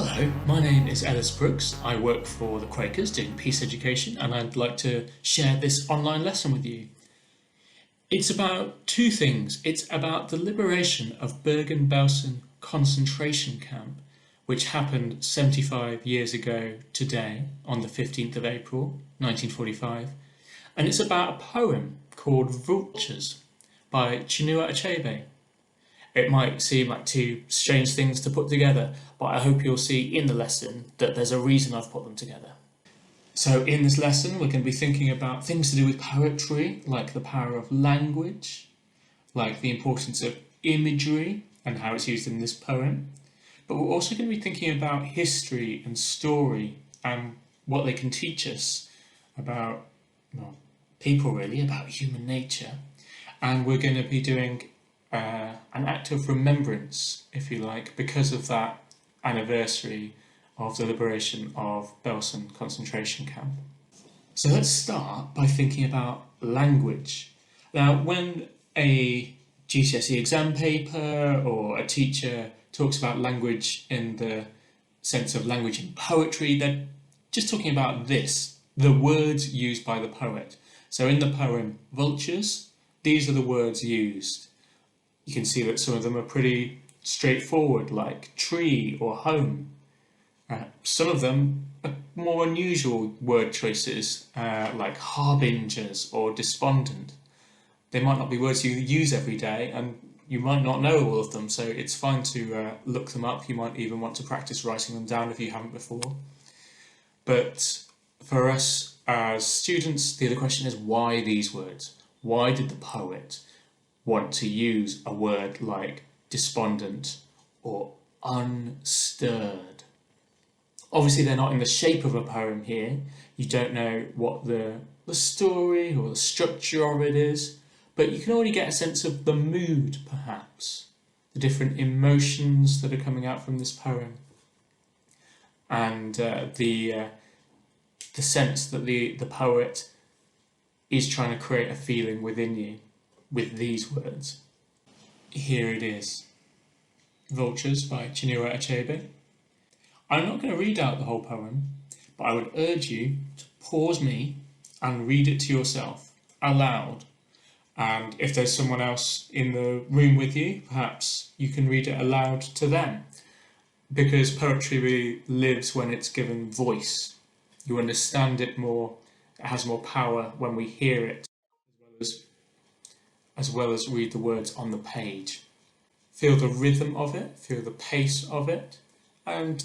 Hello, my name is Ellis Brooks. I work for the Quakers doing peace education, and I'd like to share this online lesson with you. It's about two things. It's about the liberation of Bergen Belsen Concentration Camp, which happened 75 years ago today, on the 15th of April 1945, and it's about a poem called Vultures by Chinua Achebe. It might seem like two strange things to put together, but I hope you'll see in the lesson that there's a reason I've put them together. So in this lesson, we're going to be thinking about things to do with poetry, like the power of language, like the importance of imagery and how it's used in this poem. But we're also going to be thinking about history and story and what they can teach us about, well, people really, about human nature. And we're going to be doing an act of remembrance, if you like, because of that anniversary of the liberation of Belsen Concentration Camp. So let's start by thinking about language. Now, when a GCSE exam paper or a teacher talks about language in the sense of language in poetry, they're just talking about this, the words used by the poet. So in the poem Vultures, these are the words used. You can see that some of them are pretty straightforward, like tree or home. Some of them are more unusual word choices, like harbingers or despondent. They might not be words you use every day, and you might not know all of them, so it's fine to look them up. You might even want to practice writing them down if you haven't before. But for us as students, the other question is, why these words? Why did the poet want to use a word like despondent or unstirred? Obviously they're not in the shape of a poem here. You don't know what the story or the structure of it is, but you can already get a sense of the mood, perhaps, the different emotions that are coming out from this poem, and the sense that the poet is trying to create a feeling within you with these words. Here it is. Vultures by Chinua Achebe. I'm not going to read out the whole poem, but I would urge you to pause me and read it to yourself, aloud. And if there's someone else in the room with you, perhaps you can read it aloud to them. Because poetry really lives when it's given voice. You understand it more, it has more power when we hear it, as well as read the words on the page. Feel the rhythm of it, feel the pace of it, and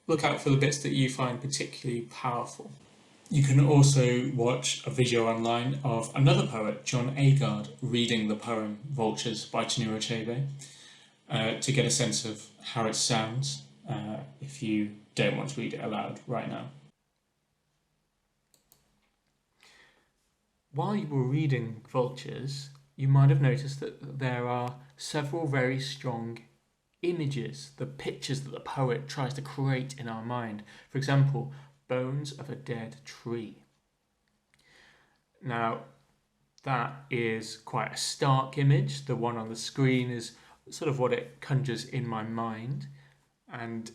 look out for the bits that you find particularly powerful. You can also watch a video online of another poet, John Agard, reading the poem Vultures by Chinua Achebe to get a sense of how it sounds if you don't want to read it aloud right now. While you were reading Vultures, you might have noticed that there are several very strong images, the pictures that the poet tries to create in our mind. For example, bones of a dead tree. Now, that is quite a stark image. The one on the screen is sort of what it conjures in my mind. And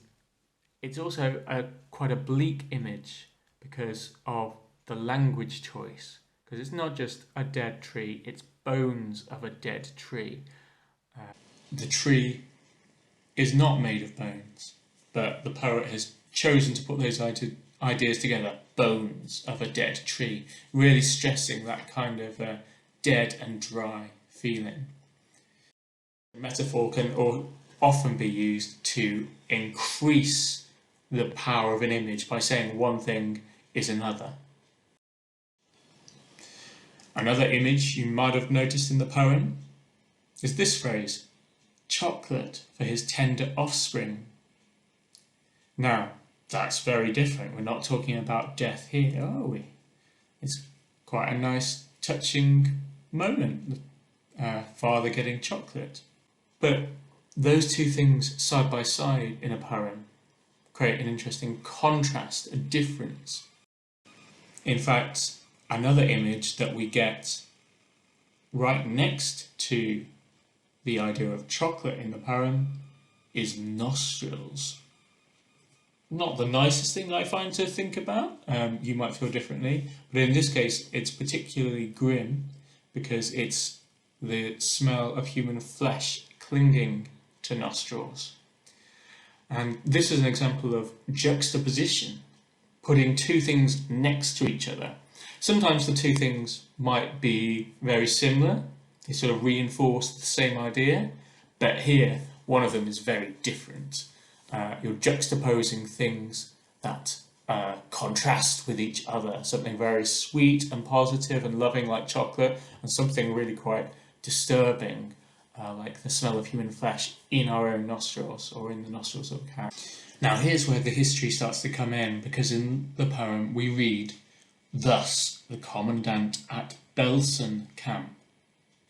it's also quite a bleak image because of the language choice. Because it's not just a dead tree, it's bones of a dead tree. The tree is not made of bones, but the poet has chosen to put those ideas together, bones of a dead tree, really stressing that kind of dead and dry feeling. The metaphor can often be used to increase the power of an image by saying one thing is another. Another image you might have noticed in the poem is this phrase, chocolate for his tender offspring. Now, that's very different. We're not talking about death here, are we? It's quite a nice, touching moment, father getting chocolate. But those two things side by side in a poem create an interesting contrast, a difference. In fact, another image that we get right next to the idea of chocolate in the poem is nostrils. not the nicest thing I find to think about. You might feel differently, but in this case, it's particularly grim because it's the smell of human flesh clinging to nostrils. And this is an example of juxtaposition, putting two things next to each other. Sometimes the two things might be very similar, they sort of reinforce the same idea, but here one of them is very different. You're juxtaposing things that contrast with each other, something very sweet and positive and loving like chocolate, and something really quite disturbing like the smell of human flesh in our own nostrils or in the nostrils of a cow. Now here's where the history starts to come in, because in the poem we read, "Thus the commandant at Belsen Camp,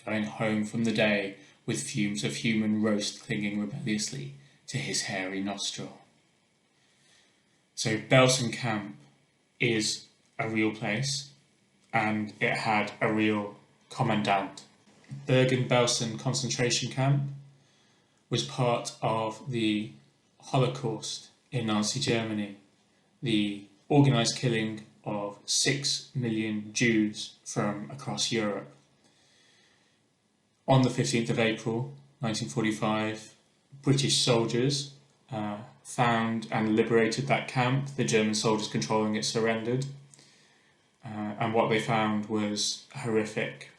going home from the day with fumes of human roast clinging rebelliously to his hairy nostril." So Belsen Camp is a real place and it had a real commandant. Bergen Belsen Concentration Camp was part of the Holocaust in Nazi Germany, the organised killing of 6 million Jews from across Europe. On the 15th of April 1945, British soldiers found and liberated that camp. The German soldiers controlling it surrendered, and what they found was horrific.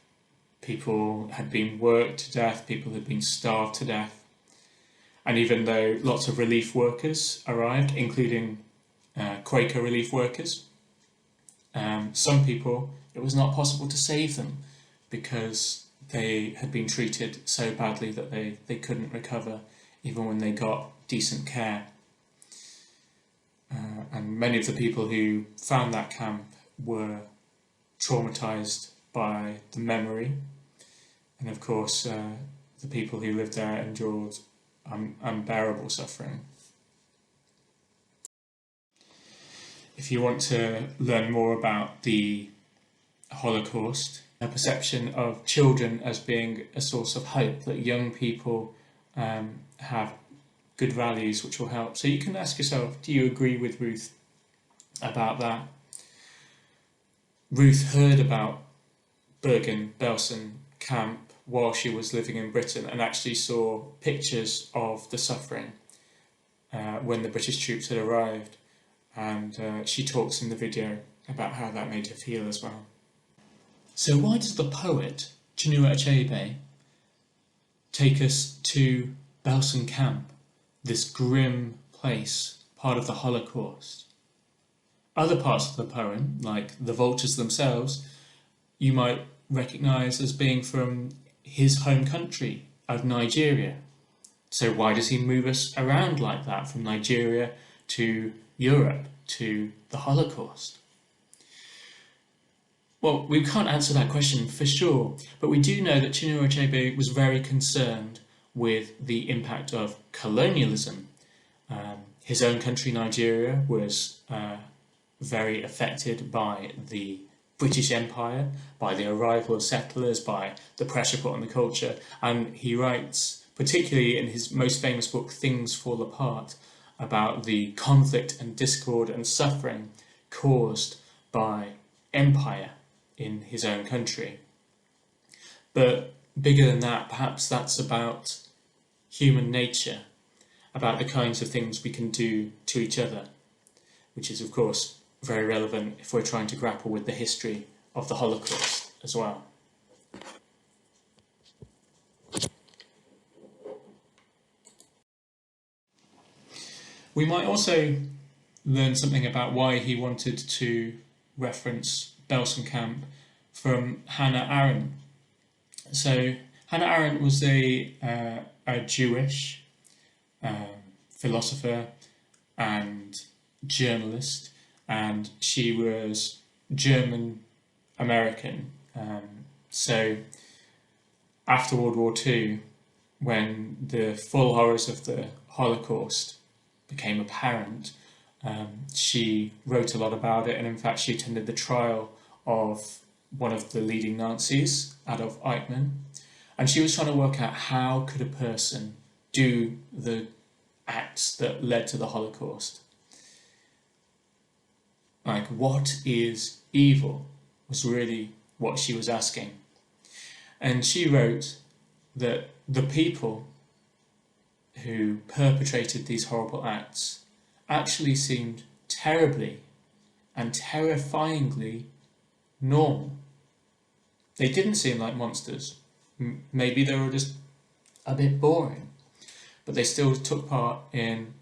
People had been worked to death, people had been starved to death, and even though lots of relief workers arrived, including Quaker relief workers, some people, it was not possible to save them because they had been treated so badly that they couldn't recover even when they got decent care. And many of the people who found that camp were traumatised by the memory, and of course the people who lived there endured unbearable suffering. If you want to learn more about the Holocaust, a perception of children as being a source of hope, that young people have good values which will help. So you can ask yourself, do you agree with Ruth about that? Ruth heard about Bergen Belsen Camp while she was living in Britain and actually saw pictures of the suffering when the British troops had arrived, and she talks in the video about how that made her feel as well. So why does the poet Chinua Achebe take us to Belsen Camp, this grim place, part of the Holocaust? Other parts of the poem, like the vultures themselves, you might recognise as being from his home country of Nigeria. So why does he move us around like that, from Nigeria to Europe to the Holocaust? Well, we can't answer that question for sure, but we do know that Chinua Achebe was very concerned with the impact of colonialism. His own country, Nigeria, was very affected by the British Empire, by the arrival of settlers, by the pressure put on the culture, and he writes, particularly in his most famous book, Things Fall Apart, about the conflict and discord and suffering caused by empire in his own country. But bigger than that, perhaps that's about human nature, about the kinds of things we can do to each other, which is of course very relevant if we're trying to grapple with the history of the Holocaust as well. We might also learn something about why he wanted to reference Belsen Camp from Hannah Arendt. So Hannah Arendt was a Jewish philosopher and journalist, and she was German American. So after World War II, when the full horrors of the Holocaust became apparent, she wrote a lot about it, and in fact she attended the trial of one of the leading Nazis, Adolf Eichmann, and she was trying to work out how could a person do the acts that led to the Holocaust. Like, what is evil was really what she was asking. And she wrote that the people who perpetrated these horrible acts actually seemed terribly and terrifyingly normal. They didn't seem like monsters. Maybe they were just a bit boring, but they still took part in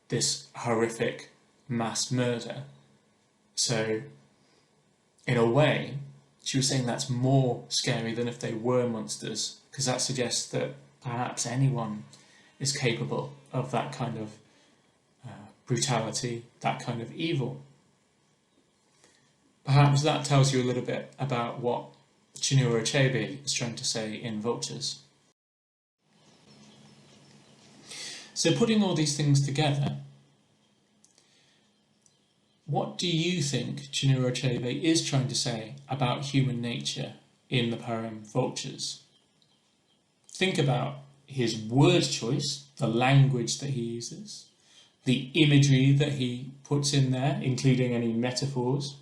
this horrific mass murder. So, in a way, she was saying that's more scary than if they were monsters, because that suggests that perhaps anyone is capable of that kind of brutality, that kind of evil. Perhaps that tells you a little bit about what Chinua Achebe is trying to say in Vultures. So, putting all these things together, what do you think Chinua Achebe is trying to say about human nature in the poem Vultures? Think about his word choice, the language that he uses, the imagery that he puts in there, including any metaphors,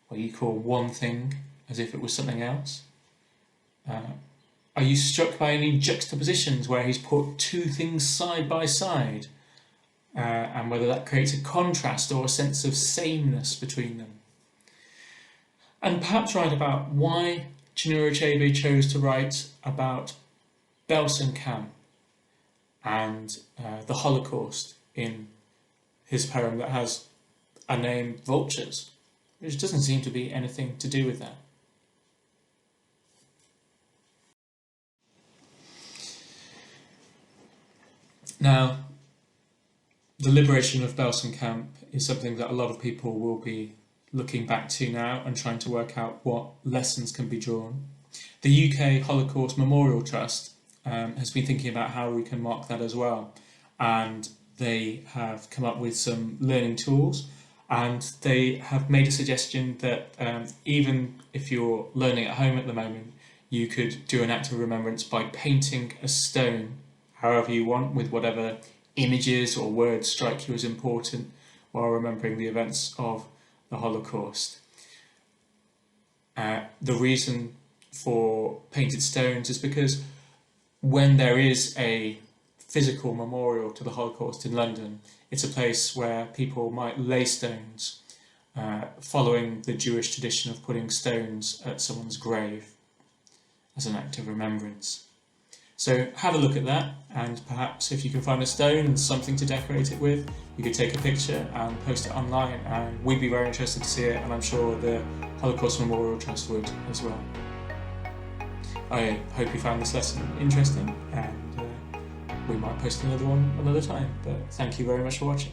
where you call one thing as if it was something else. Are you struck by any juxtapositions where he's put two things side by side, and whether that creates a contrast or a sense of sameness between them? And perhaps write about why Chinua Achebe chose to write about Belsen Camp and the Holocaust in his poem that has a name, Vultures, which doesn't seem to be anything to do with that. Now, the liberation of Belsen Camp is something that a lot of people will be looking back to now and trying to work out what lessons can be drawn. The UK Holocaust Memorial Trust has been thinking about how we can mark that as well, and they have come up with some learning tools, and they have made a suggestion that even if you're learning at home at the moment, you could do an act of remembrance by painting a stone however you want, with whatever images or words strike you as important while remembering the events of the Holocaust. The reason for painted stones is because when there is a physical memorial to the Holocaust in London, it's a place where people might lay stones, following the Jewish tradition of putting stones at someone's grave as an act of remembrance. So have a look at that, and perhaps if you can find a stone and something to decorate it with, you could take a picture and post it online, and we'd be very interested to see it, and I'm sure the Holocaust Memorial Trust would as well. I hope you found this lesson interesting, and we might post another one another time, but thank you very much for watching.